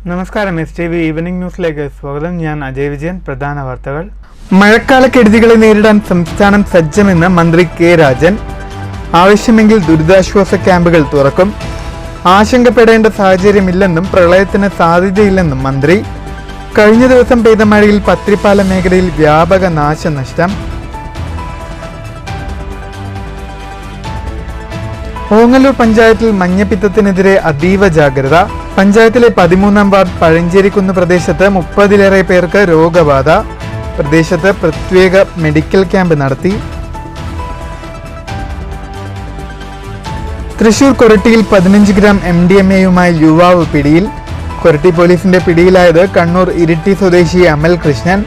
നമസ്കാരം. STV evening ന്യൂസിലേക്ക് സ്വാഗതം. ഞാൻ അജയ് വിജയൻ. പ്രധാന വാർത്തകൾ. മഴക്കാലക്കെടുതികളെ നേരിടാൻ സംസ്ഥാനം സജ്ജമെന്ന് മന്ത്രി കെ രാജൻ. ആവശ്യമെങ്കിൽ ദുരിതാശ്വാസ ക്യാമ്പുകൾ തുറക്കും. ആശങ്കപ്പെടേണ്ട സാഹചര്യമില്ലെന്നും പ്രളയത്തിന് സാധ്യതയില്ലെന്നും മന്ത്രി. കഴിഞ്ഞ ദിവസം പെയ്ത മഴയിൽ പത്രിപ്പാല മേഖലയിൽ വ്യാപക നാശനഷ്ടം. ഓങ്ങല്ലൂർ പഞ്ചായത്തിൽ മഞ്ഞപ്പിത്തത്തിനെതിരെ അതീവ ജാഗ്രത. പഞ്ചായത്തിലെ 13-ാം വാർഡ് പഴഞ്ചേരിക്കുന്ന് പ്രദേശത്ത് 30-ലേറെ പേർക്ക് രോഗബാധ. പ്രദേശത്ത് പ്രത്യേക മെഡിക്കൽ ക്യാമ്പ് നടത്തി. തൃശൂർ കൊരട്ടിയിൽ 15 ഗ്രാം MDMA-യുമായി യുവാവ് പിടിയിൽ. കൊരട്ടി പോലീസിന്റെ പിടിയിലായത് കണ്ണൂർ ഇരിട്ടി സ്വദേശി അമൽ കൃഷ്ണൻ.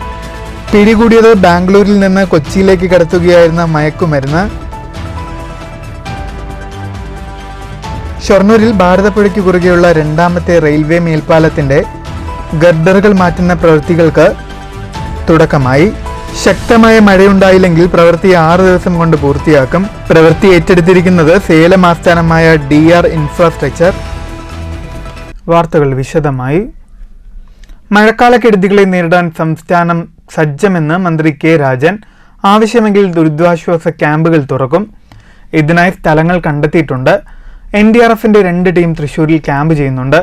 പിടികൂടിയത് ബാംഗ്ലൂരിൽ നിന്ന് കൊച്ചിയിലേക്ക് കടത്തുകയായിരുന്ന മയക്കുമരുന്ന്. ഷൊർണൂരിൽ ഭാരതപ്പുഴയ്ക്ക് കുറുകെയുള്ള 2ാമത്തെ റെയിൽവേ മേൽപ്പാലത്തിന്റെ ഗർഡറുകൾ മാറ്റുന്ന പ്രവൃത്തികൾക്ക് തുടക്കമായി. ശക്തമായ മഴയുണ്ടായില്ലെങ്കിൽ പ്രവൃത്തി 6 ദിവസം കൊണ്ട് പൂർത്തിയാക്കും. പ്രവൃത്തി ഏറ്റെടുത്തിരിക്കുന്നത് സേലം ആസ്ഥാനമായ DR ഇൻഫ്രാസ്ട്രക്ചർ. വാർത്തകൾ വിശദമായി. മഴക്കാലക്കെടുതികളെ നേരിടാൻ സംസ്ഥാനം സജ്ജമെന്ന് മന്ത്രി കെ രാജൻ. ആവശ്യമെങ്കിൽ ദുരിതാശ്വാസ ക്യാമ്പുകൾ തുറക്കും. ഇതിനായി സ്ഥലങ്ങൾ കണ്ടെത്തിയിട്ടുണ്ട്. NDRFന്റെ 2 ടീം തൃശൂരിൽ ക്യാമ്പ് ചെയ്യുന്നുണ്ട്.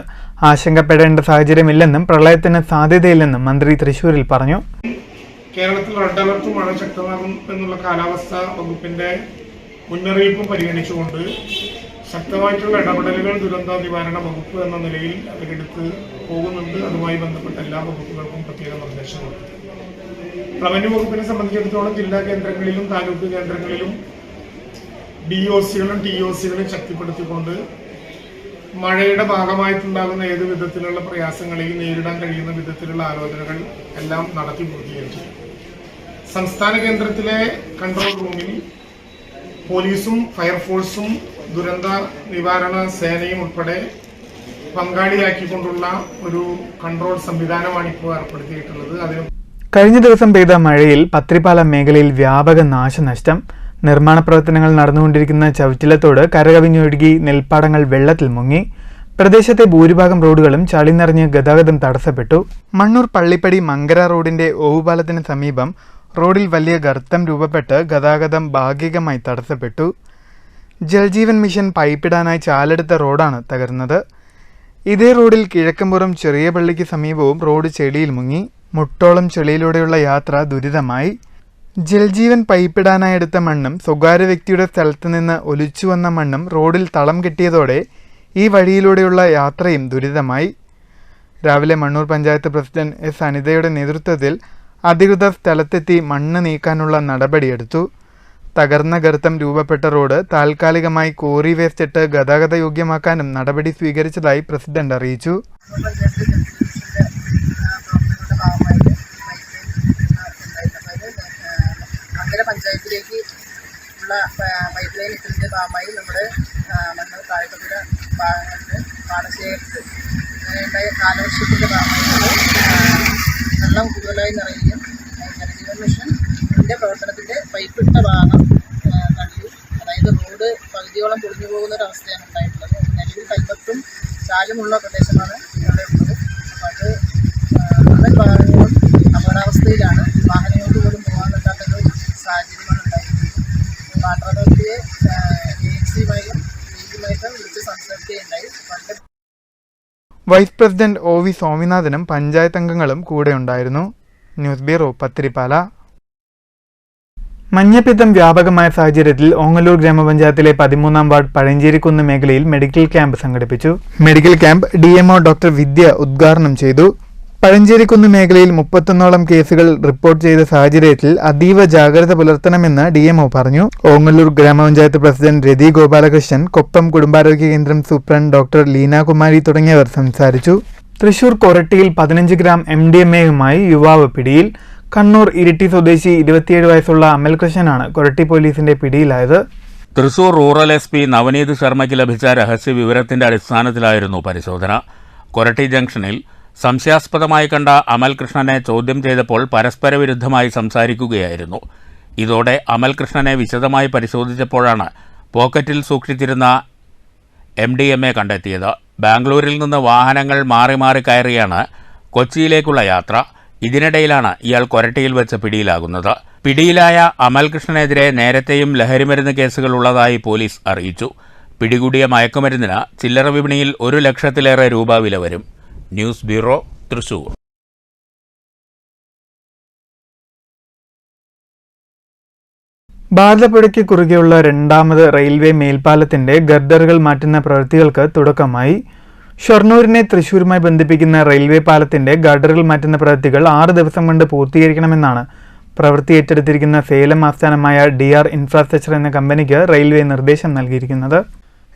ആശങ്കപ്പെടേണ്ട സാഹചര്യമില്ലെന്നും പ്രളയത്തിന് സാധ്യതയില്ലെന്നും മന്ത്രി തൃശൂരിൽ പറഞ്ഞു. കേരളത്തിൽ റെഡ് അലർട്ട് മഴ ശക്തമാകും എന്നുള്ള കാലാവസ്ഥാ വകുപ്പിന്റെ മുന്നറിയിപ്പ് പരിഗണിച്ചുകൊണ്ട് ശക്തമായിട്ടുള്ള ഇടപെടലുകൾ ദുരന്ത നിവാരണ വകുപ്പ് എന്ന നിലയിൽ അവരെടുത്ത് പോകുന്നുണ്ട്. അതുമായി ബന്ധപ്പെട്ട എല്ലാ വകുപ്പുകൾക്കും പ്രത്യേക നിർദ്ദേശങ്ങളുണ്ട്. റവന്യൂ വകുപ്പിനെ സംബന്ധിച്ചിടത്തോളം ജില്ലാ കേന്ദ്രങ്ങളിലും താലൂക്ക് കേന്ദ്രങ്ങളിലും DOCകളും TOCകളും ശക്തിപ്പെടുത്തിക്കൊണ്ട് മഴയുടെ ഭാഗമായിട്ടുണ്ടാകുന്ന ഏത് വിധത്തിലുള്ള പ്രയാസങ്ങളെയും നേരിടാൻ കഴിയുന്ന വിധത്തിലുള്ള ആലോചനകൾ എല്ലാം നടത്തി പൂർത്തീകരിച്ചു. സംസ്ഥാന കേന്ദ്രത്തിലെ കൺട്രോൾ റൂമിൽ പോലീസും ഫയർഫോഴ്സും ദുരന്ത നിവാരണ സേനയും ഉൾപ്പെടെ പങ്കാളിയാക്കിക്കൊണ്ടുള്ള ഒരു കൺട്രോൾ സംവിധാനമാണ് ഇപ്പോൾ ഏർപ്പെടുത്തിയിട്ടുള്ളത്. കഴിഞ്ഞ ദിവസം പെയ്ത മഴയിൽ പത്രിപ്പാല മേഖലയിൽ വ്യാപക നാശനഷ്ടം. നിർമ്മാണ പ്രവർത്തനങ്ങൾ നടന്നുകൊണ്ടിരിക്കുന്ന ചവിറ്റിലത്തോട് കരകവിഞ്ഞൊഴുകി നെൽപ്പാടങ്ങൾ വെള്ളത്തിൽ മുങ്ങി. പ്രദേശത്തെ ഭൂരിഭാഗം റോഡുകളും ചളി നിറഞ്ഞ് ഗതാഗതം തടസ്സപ്പെട്ടു. മണ്ണൂർ പള്ളിപ്പടി മങ്കര റോഡിന്റെ ഓവുപാലത്തിന് സമീപം റോഡിൽ വലിയ ഗർത്തം രൂപപ്പെട്ട് ഗതാഗതം ഭാഗികമായി തടസ്സപ്പെട്ടു. ജൽജീവൻ മിഷൻ പൈപ്പിടാനായി ചാലെടുത്ത റോഡാണ് തകർന്നത്. ഇതേ റോഡിൽ കിഴക്കമ്പുറം ചെറിയ പള്ളിക്ക് സമീപവും റോഡ് ചെളിയിൽ മുങ്ങി. മുട്ടോളം ചെളിയിലൂടെയുള്ള യാത്ര ദുരിതമായി. ജൽജീവൻ പൈപ്പിടാനായി എടുത്ത മണ്ണും സ്വകാര്യ വ്യക്തിയുടെ സ്ഥലത്ത് നിന്ന് ഒലിച്ചു വന്ന മണ്ണും റോഡിൽ തളം കെട്ടിയതോടെ ഈ വഴിയിലൂടെയുള്ള യാത്രയും ദുരിതമായി. രാവിലെ മണ്ണൂർ പഞ്ചായത്ത് പ്രസിഡന്റ് S അനിതയുടെ നേതൃത്വത്തിൽ അധികൃതർ സ്ഥലത്തെത്തി മണ്ണ് നീക്കാനുള്ള നടപടിയെടുത്തു. തകർന്ന ഗർത്തം രൂപപ്പെട്ട റോഡ് താൽക്കാലികമായി കോറി വേസ്റ്റ് ഇട്ട് ഗതാഗത യോഗ്യമാക്കാനും നടപടി സ്വീകരിച്ചതായി പ്രസിഡന്റ് അറിയിച്ചു. പഞ്ചായത്തിലേക്ക് ഉള്ള പൈപ്പ് ലൈൻ ഇട്ടതിൻ്റെ ഭാഗമായി നമ്മുടെ മണ്ണൂർ താഴെപ്പുഴ ഭാഗങ്ങളിൽ പാടശേഖരത്ത് അങ്ങനെയുണ്ടായ കാലവർഷത്തിൻ്റെ ഭാഗമായി വെള്ളം കൂടുതലായി നിറയുകയും ജലജീവൻ മിഷൻ്റെ പ്രവർത്തനത്തിൻ്റെ പൈപ്പിട്ട ഭാഗം തള്ളി, അതായത് റോഡ് പകുതിയോളം പൊളിഞ്ഞു പോകുന്നൊരവസ്ഥയാണ് ഉണ്ടായിട്ടുള്ളത്. നിലവിൽ കൽപ്പത്തും ചാലുമുള്ള പ്രദേശമാണ് ഇവിടെ ഉള്ളത്. അപ്പോൾ അത് ഭാഗങ്ങളും അപകടാവസ്ഥയിലാണ്. വാഹനങ്ങൾക്ക് പോലും പോകാൻ പറ്റാത്തൊരു സാഹചര്യമാണ് ഉണ്ടായിരിക്കുന്നത്. വാട്ടർ അതോറിറ്റിയെ AHCയുമായും DEയുമായിട്ടും വിളിച്ച് സംസാരിക്കുകയുണ്ടായി. വൈസ് പ്രസിഡന്റ് OV സ്വാമിനാഥനും പഞ്ചായത്ത് അംഗങ്ങളും കൂടെയുണ്ടായിരുന്നു. News bureau, Pathiripala. മഞ്ഞപ്പിത്തം വ്യാപകമായ സാഹചര്യത്തിൽ ഓങ്ങല്ലൂർ ഗ്രാമപഞ്ചായത്തിലെ 13-ാം വാർഡ് പഴഞ്ചേരിക്കുന്ന് മേഖലയിൽ മെഡിക്കൽ ക്യാമ്പ് സംഘടിപ്പിച്ചു. മെഡിക്കൽ ക്യാമ്പ് DMO ഡോക്ടർ വിദ്യ ഉദ്ഘാടനം ചെയ്തു. പഴഞ്ചേരിക്കുന്ന് മേഖലയിൽ 31ഓളം കേസുകൾ റിപ്പോർട്ട് ചെയ്ത സാഹചര്യത്തിൽ അതീവ ജാഗ്രത പുലർത്തണമെന്ന് DMO പറഞ്ഞു. ഓങ്ങല്ലൂർ ഗ്രാമപഞ്ചായത്ത് പ്രസിഡന്റ് രതി ഗോപാലകൃഷ്ണൻ, കൊപ്പം കുടുംബാരോഗ്യ കേന്ദ്രം സൂപ്രണ്ട് ഡോക്ടർ ലീനാകുമാരി തുടങ്ങിയവർ സംസാരിച്ചു. തൃശൂർ കൊരട്ടിയിൽ 15 ഗ്രാം MDMA-യുമായി യുവാവ് പിടിയിൽ. കണ്ണൂർ ഇരിട്ടി സ്വദേശി 27 വയസ്സുള്ള അമൽ കൃഷ്ണനാണ് കൊരട്ടി പോലീസിന്റെ പിടിയിലായത്. തൃശൂർ റൂറൽ SP നവനീത് ശർമ്മയ്ക്ക് ലഭിച്ച രഹസ്യ വിവരത്തിന്റെ അടിസ്ഥാനത്തിലായിരുന്നു പരിശോധന. കൊരട്ടി ജംഗ്ഷനിൽ സംശയാസ്പദമായി കണ്ട അമൽ കൃഷ്ണനെ ചോദ്യം ചെയ്തപ്പോൾ പരസ്പര വിരുദ്ധമായി സംസാരിക്കുകയായിരുന്നു. ഇതോടെ അമൽ കൃഷ്ണനെ വിശദമായി പരിശോധിച്ചപ്പോഴാണ് പോക്കറ്റിൽ സൂക്ഷിച്ചിരുന്ന MDMA കണ്ടെത്തിയത്. ബാംഗ്ലൂരിൽ നിന്ന് വാഹനങ്ങൾ മാറി മാറി കയറിയാണ് കൊച്ചിയിലേക്കുള്ള യാത്ര. ഇതിനിടയിലാണ് ഇയാൾ കൊരട്ടിയിൽ വെച്ച് പിടിയിലാകുന്നത്. പിടിയിലായ അമൽകൃഷ്ണനെതിരെ നേരത്തെയും ലഹരിമരുന്ന് കേസുകൾ ഉള്ളതായി പോലീസ് അറിയിച്ചു. പിടികൂടിയ മയക്കുമരുന്നിന് ചില്ലറ വിപണിയിൽ 1 ലക്ഷത്തിലേറെ രൂപ വില വരും. News bureau, Thrissur. ഭാരതപ്പുഴയ്ക്ക് കുറുകെയുള്ള രണ്ടാമത് റെയിൽവേ മേൽപ്പാലത്തിന്റെ ഗർഡറുകൾ മാറ്റുന്ന പ്രവൃത്തികൾക്ക് തുടക്കമായി. ഷൊർണൂരിനെ തൃശൂരുമായി ബന്ധിപ്പിക്കുന്ന റെയിൽവേ പാലത്തിന്റെ ഗർഡറുകൾ മാറ്റുന്ന പ്രവൃത്തികൾ 6 ദിവസം കൊണ്ട് പൂർത്തീകരിക്കണമെന്നാണ് പ്രവൃത്തി ഏറ്റെടുത്തിരിക്കുന്ന സേലം ആസ്ഥാനമായ DR ഇൻഫ്രാസ്ട്രക്ചർ എന്ന കമ്പനിക്ക് റെയിൽവേ നിർദ്ദേശം നൽകിയിരിക്കുന്നത്.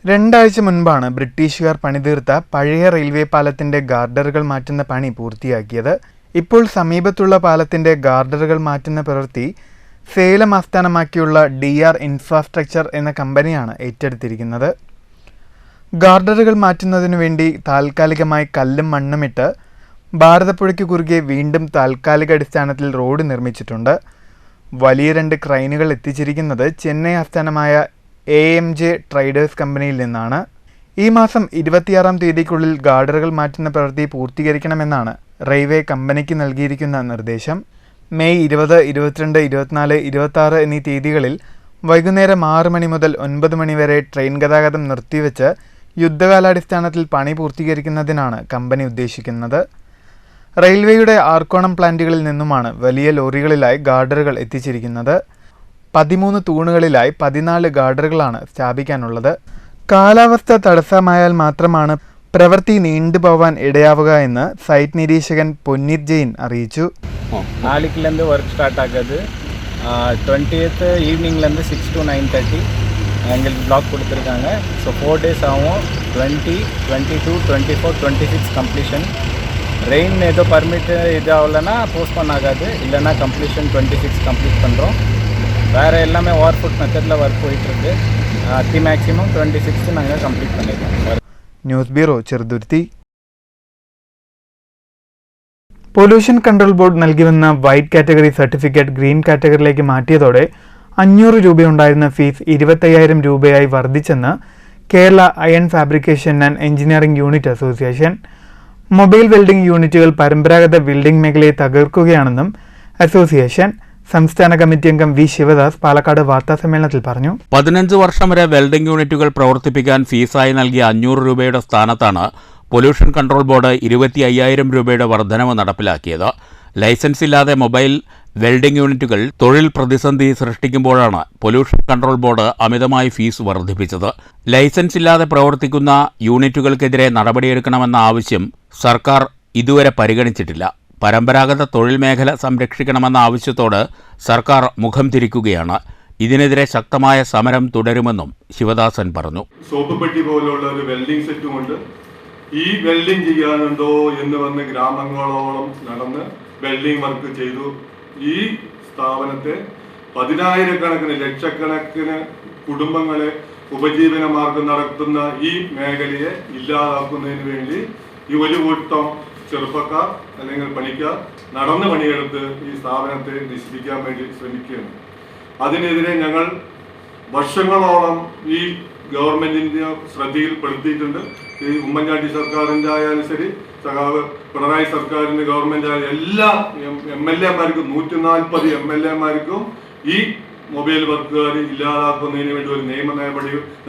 2 ആഴ്ച മുൻപാണ് ബ്രിട്ടീഷുകാർ പണിതീർത്ത പഴയ റെയിൽവേ പാലത്തിന്റെ ഗാർഡറുകൾ മാറ്റുന്ന പണി പൂർത്തിയാക്കിയത്. ഇപ്പോൾ സമീപത്തുള്ള പാലത്തിന്റെ ഗാർഡറുകൾ മാറ്റുന്ന പ്രവൃത്തി സേലം ആസ്ഥാനമാക്കിയുള്ള DR ഇൻഫ്രാസ്ട്രക്ചർ എന്ന കമ്പനിയാണ് ഏറ്റെടുത്തിരിക്കുന്നത്. ഗാർഡറുകൾ മാറ്റുന്നതിനു വേണ്ടി താൽക്കാലികമായി കല്ലും മണ്ണുമിട്ട് ഭാരതപ്പുഴയ്ക്ക് കുറുകെ വീണ്ടും താൽക്കാലിക അടിസ്ഥാനത്തിൽ റോഡ് നിർമ്മിച്ചിട്ടുണ്ട്. വലിയ 2 ക്രെയിനുകൾ എത്തിച്ചിരിക്കുന്നത് ചെന്നൈ ആസ്ഥാനമായ AMJ ട്രേഡേഴ്സ് കമ്പനിയിൽ നിന്നാണ്. ഈ മാസം 26-ാം തീയതിക്കുള്ളിൽ ഗാർഡറുകൾ മാറ്റുന്ന പ്രവൃത്തി പൂർത്തീകരിക്കണമെന്നാണ് റെയിൽവേ കമ്പനിക്ക് നൽകിയിരിക്കുന്ന നിർദ്ദേശം. മെയ് 20, 22, 24, 26 എന്നീ തീയതികളിൽ വൈകുന്നേരം 6 മണി മുതൽ 9 മണി വരെ ട്രെയിൻ ഗതാഗതം നിർത്തിവെച്ച് യുദ്ധകാലാടിസ്ഥാനത്തിൽ പണി പൂർത്തീകരിക്കുന്നതിനാണ് കമ്പനി ഉദ്ദേശിക്കുന്നത്. റെയിൽവേയുടെ ആർക്കോണം പ്ലാന്റുകളിൽ നിന്നുമാണ് വലിയ ലോറികളിലായി ഗാർഡറുകൾ എത്തിച്ചിരിക്കുന്നത്. 13 തൂണുകളിലായി 14 ഗാർഡറുകളാണ് സ്ഥാപിക്കാനുള്ളത്. കാലാവസ്ഥ തടസ്സമായാൽ മാത്രമാണ് പ്രവൃത്തി നീണ്ടുപോവാൻ ഇടയാവുക എന്ന് സൈറ്റ് നിരീക്ഷകൻ പൊന്നീത് ജെയിൻ അറിയിച്ചു. 4 വർക്ക് സ്റ്റാർട്ട് ആകുது. 20th ஈவினிங்லேருந்து 6 to 9:30 எங்களுக்கு பிளாக் கொடுத்துருக்காங்க. ஸோ 4 days ஆகும். 20, 22, 24, 26 கம்ப்ளீஷன். ரெயின் ஏதோ பர்மிட் இது ஆகலைன்னா போஸ்ட்போன் ஆகாது, இல்லைன்னா கம்ப்ளீஷன் 26 கம்ப்ளீட் பண்ணுறோம். வேறு எல்லாமே ஓவர் ஃபுட் மெத்தடில் ஒர்க் போயிட்டுருக்கு. அதி மேக்ஸிமம் 26 நாங்கள் கம்ப்ளீட் பண்ணிடுவோம். News bureau, Cheruthuruthy. Pollution control board നൽകിവന്ന വൈറ്റ് കാറ്റഗറി സർട്ടിഫിക്കറ്റ് ഗ്രീൻ കാറ്റഗറിയിലേക്ക് മാറ്റിയതോടെ 500 രൂപയുണ്ടായിരുന്ന ഫീസ് 25,000 രൂപയായി വർദ്ധിച്ചെന്ന് Kerala iron fabrication and engineering unit association. Mobile welding യൂണിറ്റുകൾ പരമ്പരാഗത വെൽഡിംഗ് മേഖലയെ തകർക്കുകയാണെന്നും അസോസിയേഷൻ സംസ്ഥാന കമ്മിറ്റി അംഗം വി ശിവദാസ് പാലക്കാട് വാർത്താസമ്മേളനത്തിൽ പറഞ്ഞു. 15 വർഷം വരെ വെൽഡിംഗ് യൂണിറ്റുകൾ പ്രവർത്തിപ്പിക്കാൻ ഫീസായി നൽകിയ 500 രൂപയുടെ സ്ഥാനത്താണ് പൊല്യൂഷൻ കൺട്രോൾ ബോർഡ് 25,000 രൂപയുടെ വർധനവ് നടപ്പിലാക്കിയത്. ലൈസൻസ് ഇല്ലാതെ മൊബൈൽ വെൽഡിംഗ് യൂണിറ്റുകൾ തൊഴിൽ പ്രതിസന്ധി സൃഷ്ടിക്കുമ്പോഴാണ് പൊല്യൂഷൻ കൺട്രോൾ ബോർഡ് അമിതമായി ഫീസ് വർദ്ധിപ്പിച്ചത്. ലൈസൻസ് ഇല്ലാതെ പ്രവർത്തിക്കുന്ന യൂണിറ്റുകൾക്കെതിരെ നടപടിയെടുക്കണമെന്ന ആവശ്യം സർക്കാർ ഇതുവരെ പരിഗണിച്ചിട്ടില്ല. പരമ്പരാഗത തൊഴിൽ മേഖല സംരക്ഷിക്കണമെന്ന ആവശ്യത്തോട് സർക്കാർ മുഖം തിരിക്കുകയാണ്. ഇതിനെതിരെ ശക്തമായ സമരം തുടരുമെന്നും ശിവദാസൻ പറഞ്ഞു. സോപ്പ് പെട്ടി പോലുള്ള ഒരു വെൽഡിംഗ് സെറ്റും കൊണ്ട് ഈ വെൽഡിംഗ് ചെയ്യാനുണ്ടോ എന്ന് വന്ന് ഗ്രാമങ്ങളോളം നടന്ന് വെൽഡിംഗ് വർക്ക് ചെയ്തു. ഈ സ്ഥാപനത്തെ 10,000-കണക്കിന് ലക്ഷക്കണക്കിന് കുടുംബങ്ങളെ ഉപജീവന മാർഗം നടത്തുന്ന ഈ മേഖലയെ ഇല്ലാതാക്കുന്നതിന് വേണ്ടി ഈ ഒരു കൂട്ടം ചെറുപ്പക്കാർ അല്ലെങ്കിൽ പണിക്കാർ നടന്ന് പണിയെടുത്ത് ഈ സ്ഥാപനത്തെ നശിപ്പിക്കാൻ വേണ്ടി ശ്രമിക്കുകയാണ്. അതിനെതിരെ ഞങ്ങൾ വർഷങ്ങളോളം ഈ ഗവൺമെന്റിന്റെ ശ്രദ്ധയിൽപ്പെടുത്തിയിട്ടുണ്ട്. ഈ ഉമ്മൻചാണ്ടി സർക്കാരിൻ്റെ ആയാലും ശരി, സഖാവ് പിണറായി സർക്കാരിന്റെ ഗവൺമെന്റ് ആയ എല്ലാ MLA-മാർക്കും 140 MLA-മാർക്കും ഈ മൊബൈൽ വർക്കുകാർ ഇല്ലാതാക്കുന്നതിന് വേണ്ടി ഒരു നിയമ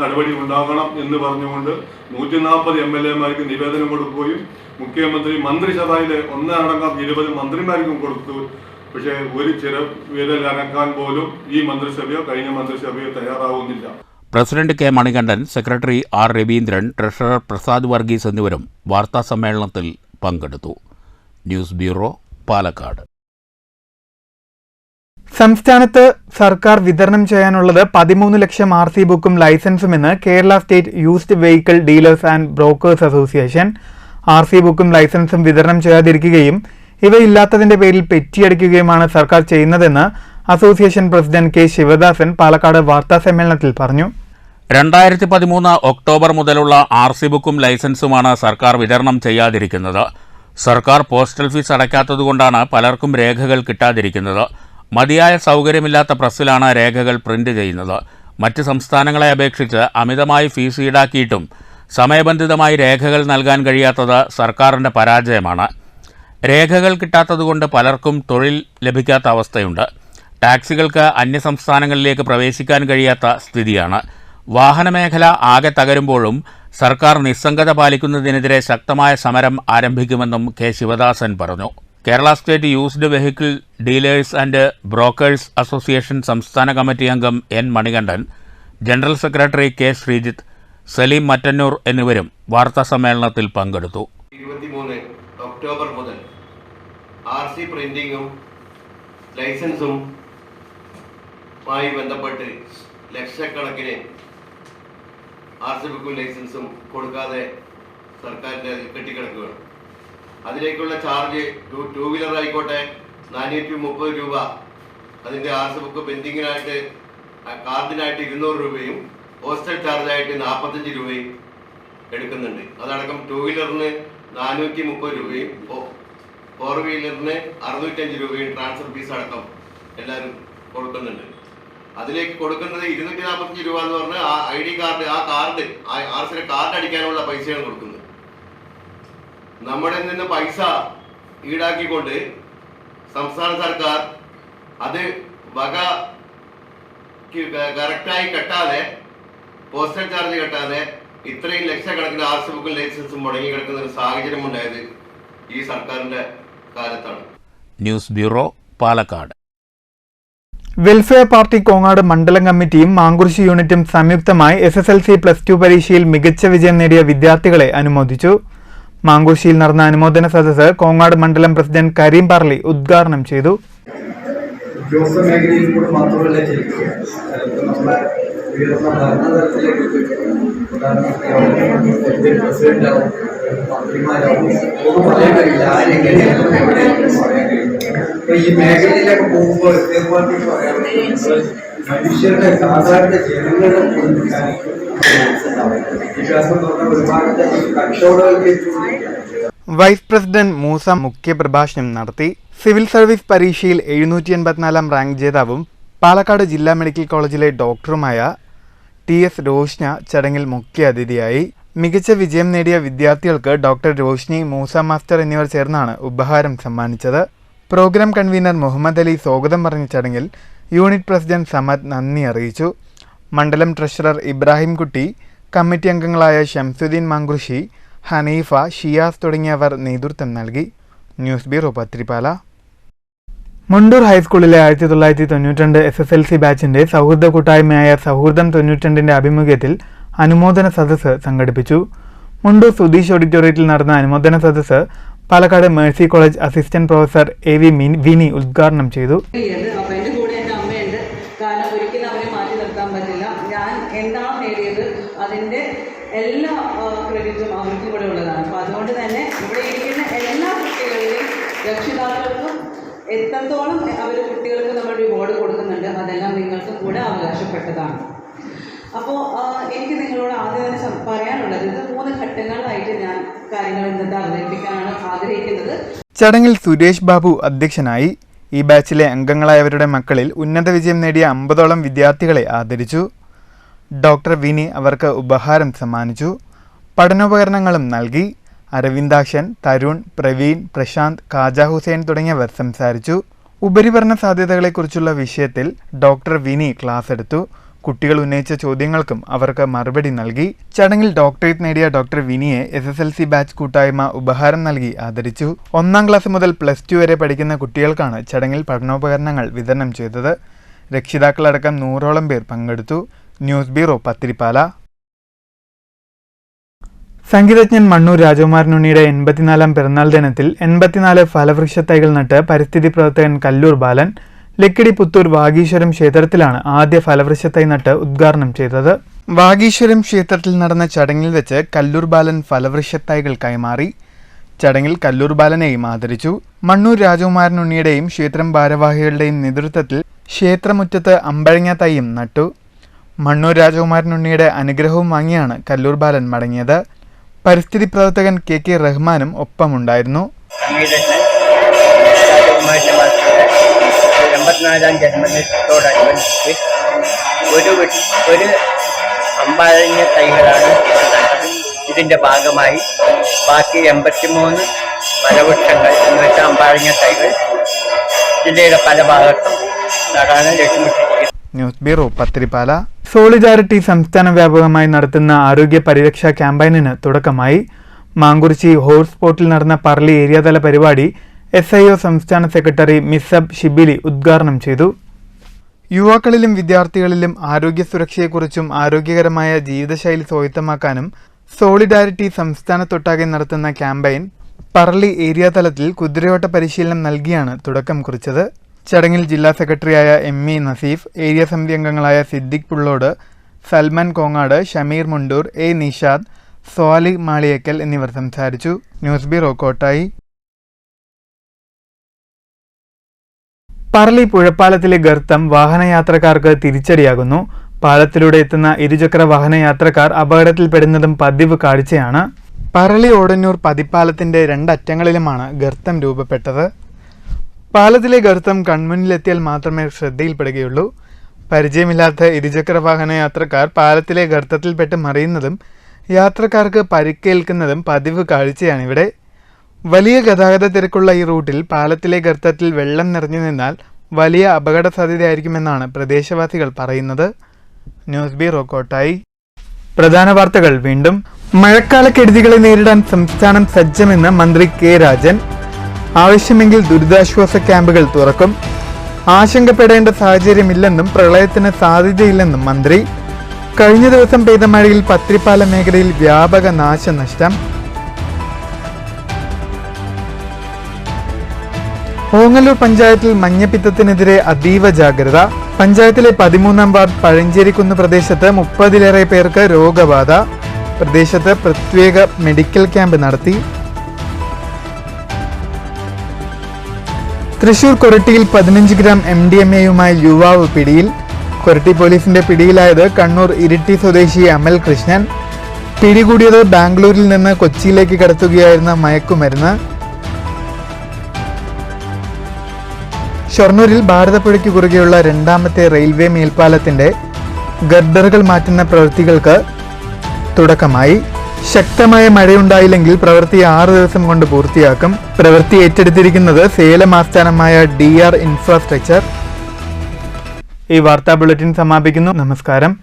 നടപടി ഉണ്ടാകണം എന്ന് പറഞ്ഞുകൊണ്ട് 140 MLA-മാർക്ക് നിവേദനം കൊടുക്കുകയും മുഖ്യമന്ത്രി മന്ത്രിസഭയിലെ ഒന്നടങ്കം 20 മന്ത്രിമാർക്കും കൊടുത്തു. പക്ഷേ ഒരു വിരൽ അനക്കാൻ പോലും ഈ മന്ത്രിസഭയോ കഴിഞ്ഞ മന്ത്രിസഭയോ തയ്യാറാവുന്നില്ല. President K Manikandan, secretary R Raveendran, treasurer Prasad Varghese എന്നിവരും വാർത്താസമ്മേളനത്തിൽ പങ്കെടുത്തു. News bureau, Palakkad. സംസ്ഥാനത്ത് സർക്കാർ വിതരണം ചെയ്യാനുള്ളത് 13 ലക്ഷം RC ബുക്കും ലൈസൻസുമെന്ന് Kerala state used vehicle dealers and brokers association. RC ബുക്കും ലൈസൻസും വിതരണം ചെയ്യാതിരിക്കുകയും ഇവയില്ലാത്തതിന്റെ പേരിൽ പെറ്റിയടിക്കുകയുമാണ് സർക്കാർ ചെയ്യുന്നതെന്ന് association president K Sivadasan Palakkad വാർത്താസമ്മേളനത്തിൽ പറഞ്ഞു. 2013 ഒക്ടോബർ മുതലുള്ള RC ബുക്കും ലൈസൻസുമാണ് സർക്കാർ വിതരണം ചെയ്യാതിരിക്കുന്നത്. സർക്കാർ പോസ്റ്റൽ ഫീസ് അടയ്ക്കാത്തതുകൊണ്ടാണ് പലർക്കും രേഖകൾ കിട്ടാതിരിക്കുന്നത്. മതിയായ സൗകര്യമില്ലാത്ത പ്രസ്സിലാണ് രേഖകൾ പ്രിന്റ് ചെയ്യുന്നത്. മറ്റ് സംസ്ഥാനങ്ങളെ അപേക്ഷിച്ച് അമിതമായി ഫീസ് ഈടാക്കിയിട്ടും സമയബന്ധിതമായി രേഖകൾ നൽകാൻ കഴിയാത്തത് സർക്കാരിൻ്റെ പരാജയമാണ്. രേഖകൾ കിട്ടാത്തതുകൊണ്ട് പലർക്കും തൊഴിൽ ലഭിക്കാത്ത അവസ്ഥയുണ്ട്. ടാക്സികൾക്ക് അന്യസംസ്ഥാനങ്ങളിലേക്ക് പ്രവേശിക്കാൻ കഴിയാത്ത സ്ഥിതിയാണ്. വാഹനമേഖല ആകെ തകരുമ്പോഴും സർക്കാർ നിസ്സംഗത പാലിക്കുന്നതിനെതിരെ ശക്തമായ സമരം ആരംഭിക്കുമെന്നും കെ ശിവദാസൻ പറഞ്ഞു. Kerala state used vehicle dealers and brokers association സംസ്ഥാന കമ്മിറ്റി അംഗം N Manikandan, general secretary K Sreejith, Saleem Mattannur എന്നിവരും വാർത്താസമ്മേളനത്തിൽ പങ്കെടുത്തു. 23 ഒക്ടോബർ മുതൽ RC പ്രിന്റിങ്ങും ലൈസൻസും ബന്ധപ്പെട്ട് ലക്ഷക്കണക്കിന് RC ബുക്കും ലൈസൻസും കൊടുക്കാതെ സർക്കാരിൻ്റെ കെട്ടിക്കിടക്കുകയാണ്. അതിലേക്കുള്ള ചാർജ് ടൂ വീലർ ആയിക്കോട്ടെ 430 രൂപ, അതിൻ്റെ RC ബുക്ക് പെൻഡിങ്ങിനായിട്ട് കാർഡിനായിട്ട് 200 രൂപയും പോസ്റ്റൽ ചാർജായിട്ട് 45 രൂപയും എടുക്കുന്നുണ്ട്. അതടക്കം ടൂ വീലറിന് 430 രൂപയും 4 വീലറിന് 605 രൂപയും ട്രാൻസ്ഫർ ഫീസ് അടക്കം എല്ലാവരും കൊടുക്കുന്നുണ്ട്. അതിലേക്ക് കൊടുക്കുന്നത് 245 രൂപ എന്ന് പറഞ്ഞാൽ ആ ID കാർഡ്, ആ കാർഡ് RC കാർഡ് അടിക്കാനുള്ള പൈസയാണ് കൊടുക്കുന്നത്. നമ്മുടെ നിന്ന് പൈസ ഈടാക്കിക്കൊണ്ട് സംസ്ഥാന സർക്കാർ അത് വക കറക്റ്റായി കെട്ടാതെ, പോസ്റ്റൽ ചാർജ് കെട്ടാതെ ഇത്രയും ലക്ഷക്കണക്കിന് RC ബുക്കും ലൈസൻസും മുടങ്ങി കിടക്കുന്ന ഒരു സാഹചര്യം ഉണ്ടായത് ഈ സർക്കാരിന്റെ കാലത്താണ്. News bureau, Palakkad. Welfare party Kongad മണ്ഡലം കമ്മിറ്റിയും മാങ്കുറിശി യൂണിറ്റും സംയുക്തമായി SSLC +2 പരീക്ഷയിൽ മികച്ച വിജയം നേടിയ വിദ്യാർത്ഥികളെ അനുമോദിച്ചു. മാങ്കുറിശിയിൽ നടന്ന അനുമോദന സദസ്സ് കോങ്ങാട് മണ്ഡലം പ്രസിഡന്റ് കരീം പാർലി ഉദ്ഘാടനം ചെയ്തു. ഉദ്യോഗസ്ഥ മേഖലയിൽ കൂടെ മാത്രമല്ല ജയിക്കുക, നമ്മളെ ഉയർന്ന ഭരണതലത്തിലേക്ക് പ്രസിഡന്റാവും, മന്ത്രിമാരാവും ഒന്നും പറയാൻ കഴിയില്ല. ആരെങ്ങനെയാണ് എവിടെയാണെന്ന് പറയാൻ കഴിയില്ല. അപ്പൊ ഈ മേഖലയിലൊക്കെ പോകുമ്പോൾ പാർട്ടിക്ക് പറയാൻ മനുഷ്യരുടെ സാധാരണ ജനങ്ങളുടെ വിശ്വാസം പറഞ്ഞ ഒരുപാട് കച്ചവടവൽക്കരിച്ചു. വൈസ് പ്രസിഡന്റ് മൂസ മുഖ്യപ്രഭാഷണം നടത്തി. സിവിൽ സർവീസ് പരീക്ഷയിൽ 784 റാങ്ക് ജേതാവും പാലക്കാട് ജില്ലാ മെഡിക്കൽ കോളേജിലെ ഡോക്ടറുമായ TS രോഷ്ന ചടങ്ങിൽ മുഖ്യാതിഥിയായി. മികച്ച വിജയം നേടിയ വിദ്യാർത്ഥികൾക്ക് ഡോക്ടർ രോഷ്നി, മൂസ മാസ്റ്റർ എന്നിവർ ചേർന്നാണ് ഉപഹാരം സമ്മാനിച്ചത്. പ്രോഗ്രാം കൺവീനർ മുഹമ്മദ് അലി സ്വാഗതം പറഞ്ഞ ചടങ്ങിൽ യൂണിറ്റ് പ്രസിഡന്റ് സമദ് നന്ദി അറിയിച്ചു. മണ്ഡലം ട്രഷറർ ഇബ്രാഹിം കുട്ടി, കമ്മിറ്റി അംഗങ്ങളായ ഷംസുദ്ദീൻ മാങ്കുറിശി, ഹനീഫ, ഷിയാസ് തുടങ്ങിയവർ നേതൃത്വം നൽകി. News bureau, Pathirippala. മുണ്ടൂർ ഹൈസ്കൂളിലെ 1992 SSLC ബാച്ചിന്റെ സൗഹൃദ കൂട്ടായ്മയായ സൗഹൃദം 92ന്റെ ആഭിമുഖ്യത്തിൽ അനുമോദന സദസ്സ് സംഘടിപ്പിച്ചു. മുണ്ടൂർ സുധീഷ് ഓഡിറ്റോറിയത്തിൽ നടന്ന അനുമോദന സദസ്സ് Palakkad Mercy college assistant professor AV വിനി ഉദ്ഘാടനം ചെയ്തു. അതിൻ്റെ എല്ലാ ക്രെഡിറ്റും അവർക്കും കൂടെ ഉള്ളതാണ്. അപ്പോൾ അതുകൊണ്ട് തന്നെ ഇവിടെ ഇരിക്കുന്ന എല്ലാ കുട്ടികളിലും രക്ഷിതാക്കൾക്കും എത്രത്തോളം അവർ കുട്ടികൾക്ക് നമ്മൾ റിവാർഡ് കൊടുക്കുന്നുണ്ട്, അതെല്ലാം നിങ്ങൾക്കും കൂടെ അവകാശപ്പെട്ടതാണ്. അപ്പോൾ എനിക്ക് നിങ്ങളോട് ആദ്യം തന്നെ പറയാനുള്ളത്, ഇത് 3 ഘട്ടങ്ങളായിട്ട് ഞാൻ കാര്യങ്ങൾ ഇന്നത്തെ അവതരിപ്പിക്കാനാണ് ആഗ്രഹിക്കുന്നത്. ചടങ്ങിൽ സുരേഷ് ബാബു അധ്യക്ഷനായി. ഈ ബാച്ചിലെ അംഗങ്ങളായവരുടെ മക്കളിൽ ഉന്നത വിജയം നേടിയ 50ഓളം വിദ്യാർത്ഥികളെ ആദരിച്ചു. ഡോക്ടർ വിനി അവർക്ക് ഉപഹാരം സമ്മാനിച്ചു. പഠനോപകരണങ്ങളും നൽകി. അരവിന്ദാക്ഷൻ, തരുൺ, പ്രവീൺ, പ്രശാന്ത്, കാജ ഹുസൈൻ തുടങ്ങിയവർ സംസാരിച്ചു. ഉപരിപഠന സാധ്യതകളെക്കുറിച്ചുള്ള വിഷയത്തിൽ ഡോക്ടർ വിനി ക്ലാസ് എടുത്തു. കുട്ടികൾ ഉന്നയിച്ച ചോദ്യങ്ങൾക്കും അവർക്ക് മറുപടി നൽകി. ചടങ്ങിൽ ഡോക്ടറേറ്റ് നേടിയ ഡോക്ടർ വിനിയെ SSLC ബാച്ച് കൂട്ടായ്മ ഉപഹാരം നൽകി ആദരിച്ചു. 1ാം ക്ലാസ് മുതൽ +2 വരെ പഠിക്കുന്ന കുട്ടികൾക്കാണ് ചടങ്ങിൽ പഠനോപകരണങ്ങൾ വിതരണം ചെയ്തത്. രക്ഷിതാക്കളടക്കം 100ഓളം പേർ പങ്കെടുത്തു. News bureau, Pathirippala. സംഗീതജ്ഞൻ മണ്ണൂർ രാജകുമാരനുണ്ണിയുടെ 84ാം പിറന്നാൾ ദിനത്തിൽ 84 ഫലവൃക്ഷ തൈകൾ നട്ട് പരിസ്ഥിതി പ്രവർത്തകൻ കല്ലൂർ ബാലൻ ലക്കിടി പുത്തൂർ വാഗീശ്വരം ക്ഷേത്രത്തിലാണ് ആദ്യ ഫലവൃക്ഷ തൈ നട്ട് ഉദ്ഘാടനം ചെയ്തത്. വാഗീശ്വരം ക്ഷേത്രത്തിൽ നടന്ന ചടങ്ങിൽ വെച്ച് കല്ലൂർ ബാലൻ ഫലവൃക്ഷ തൈകൾ കൈമാറി. ചടങ്ങിൽ കല്ലൂർ ബാലനെയും ആദരിച്ചു. മണ്ണൂർ രാജകുമാരനുണ്ണിയുടെയും ക്ഷേത്രം ഭാരവാഹികളുടെയും നേതൃത്വത്തിൽ ക്ഷേത്രമുറ്റത്ത് അമ്പഴങ്ങ തൈയും നട്ടു. മണ്ണൂർ രാജകുമാരനുണ്ണിയുടെ അനുഗ്രഹവും വാങ്ങിയാണ് കല്ലൂർ ബാലൻ മടങ്ങിയത്. പരിസ്ഥിതി പ്രവർത്തകൻ KK റഹ്മാനും ഒപ്പമുണ്ടായിരുന്നു. 84ാം ജന്മദിനത്തോടനുബന്ധിച്ച് ഒരു അമ്പഴങ്ങ തൈകളാണ് നട്ടത്. ഇതിൻ്റെ ഭാഗമായി ബാക്കി 83 മരവൃക്ഷങ്ങൾ എന്ന് വെച്ചാൽ അമ്പാഴങ്ങ തൈകൾ ജില്ലയുടെ പല ഭാഗത്തും നടാൻ ലക്ഷ്യമിട്ടിരിക്കുന്നത്. News bureau Pathiripala. സോളിഡാരിറ്റി സംസ്ഥാന വ്യാപകമായി നടത്തുന്ന ആരോഗ്യ പരിരക്ഷാ ക്യാമ്പയിനിന് തുടക്കമായി. മാങ്കുറിച്ചി ഹോട്ട്സ്പോട്ടിൽ നടന്ന പറളി ഏരിയാതല പരിപാടി SIO സംസ്ഥാന സെക്രട്ടറി മിസബ് ഷിബിലി ഉദ്ഘാടനം ചെയ്തു. യുവാക്കളിലും വിദ്യാർത്ഥികളിലും ആരോഗ്യ സുരക്ഷയെക്കുറിച്ചും ആരോഗ്യകരമായ ജീവിതശൈലി സ്വായത്തമാക്കാനും സോളിഡാരിറ്റി സംസ്ഥാനത്തൊട്ടാകെ നടത്തുന്ന ക്യാമ്പയിൻ പറളി ഏരിയ തലത്തിൽ കുതിരയോട്ട പരിശീലനം നൽകിയാണ് തുടക്കം കുറിച്ചത്. ചടങ്ങിൽ ജില്ലാ സെക്രട്ടറിയായ ME നസീഫ്, ഏരിയ സമിതി അംഗങ്ങളായ സിദ്ദിഖ് പുള്ളോട്, സൽമാൻ കോങ്ങാട്, ഷമീർ മുണ്ടൂർ, A നിഷാദ്, സ്വാലി മാളിയക്കൽ എന്നിവർ സംസാരിച്ചു. News bureau Kottayi. പറളി പുഴപ്പാലത്തിലെ ഗർത്തം വാഹനയാത്രക്കാർക്ക് തിരിച്ചടിയാകുന്നു. പാലത്തിലൂടെ എത്തുന്ന ഇരുചക്ര വാഹനയാത്രക്കാർ അപകടത്തിൽപ്പെടുന്നതും പതിവ് കാഴ്ചയാണ്. പറളി ഓടന്നൂർ പതിപ്പാലത്തിന്റെ രണ്ടറ്റങ്ങളിലുമാണ് ഗർത്തം രൂപപ്പെട്ടത്. പാലത്തിലെ ഗർത്തം കൺമുന്നിലെത്തിയാൽ മാത്രമേ ശ്രദ്ധയിൽപ്പെടുകയുള്ളൂ. പരിചയമില്ലാത്ത ഇരുചക്ര വാഹനയാത്രക്കാർ പാലത്തിലെ ഗർത്തത്തിൽപ്പെട്ട് മറിയുന്നതും യാത്രക്കാർക്ക് പരിക്കേൽക്കുന്നതും പതിവ് കാഴ്ചയാണിവിടെ. വലിയ ഗതാഗത തിരക്കുള്ള ഈ റൂട്ടിൽ പാലത്തിലെ ഗർത്തത്തിൽ വെള്ളം നിറഞ്ഞു നിന്നാൽ വലിയ അപകട സാധ്യതയായിരിക്കുമെന്നാണ് പ്രദേശവാസികൾ പറയുന്നത്. News bureau Kottayi. പ്രധാന വാർത്തകൾ വീണ്ടും. മഴക്കാലക്കെടുതികളെ നേരിടാൻ സംസ്ഥാനം സജ്ജമെന്ന് മന്ത്രി K രാജൻ. ആവശ്യമെങ്കിൽ ദുരിതാശ്വാസ ക്യാമ്പുകൾ തുറക്കും. ആശങ്കപ്പെടേണ്ട സാഹചര്യമില്ലെന്നും പ്രളയത്തിന് സാധ്യതയില്ലെന്നും മന്ത്രി. കഴിഞ്ഞ ദിവസം പെയ്ത മഴയിൽ പത്രിപ്പാല മേഖലയിൽ വ്യാപക നാശനഷ്ടം. ഓങ്ങല്ലൂർ പഞ്ചായത്തിൽ മഞ്ഞപ്പിത്തത്തിനെതിരെ അതീവ ജാഗ്രത. പഞ്ചായത്തിലെ 13-ാം വാർഡ് പഴഞ്ചേരിക്കുന്ന് പ്രദേശത്ത് 30-ലേറെ പേർക്ക് രോഗബാധ. പ്രദേശത്ത് പ്രത്യേക മെഡിക്കൽ ക്യാമ്പ് നടത്തി. തൃശൂർ കൊരട്ടിയിൽ 15 ഗ്രാം MDMA-യുമായി യുവാവ് പിടിയിൽ. കൊരട്ടി പോലീസിന്റെ പിടിയിലായത് കണ്ണൂർ ഇരിട്ടി സ്വദേശി അമൽ കൃഷ്ണൻ. പിടികൂടിയത് ബാംഗ്ലൂരിൽ നിന്ന് കൊച്ചിയിലേക്ക് കടത്തുകയായിരുന്ന മയക്കുമരുന്ന്. ഷൊർണൂരിൽ ഭാരതപ്പുഴയ്ക്ക് കുറുകെയുള്ള 2ാമത്തെ റെയിൽവേ മേൽപ്പാലത്തിന്റെ ഗർഡറുകൾ മാറ്റുന്ന പ്രവൃത്തികൾക്ക് തുടക്കമായി. ശക്തമായ മഴയുണ്ടായില്ലെങ്കിൽ പ്രവൃത്തി 6 ദിവസം കൊണ്ട് പൂർത്തിയാക്കും. പ്രവൃത്തി ഏറ്റെടുത്തിരിക്കുന്നത് സേലം ആസ്ഥാനമായ DR ഇൻഫ്രാസ്ട്രക്ചർ. ഈ വാർത്താ ബുള്ളറ്റിൻ സമാപിക്കുന്നു. നമസ്കാരം.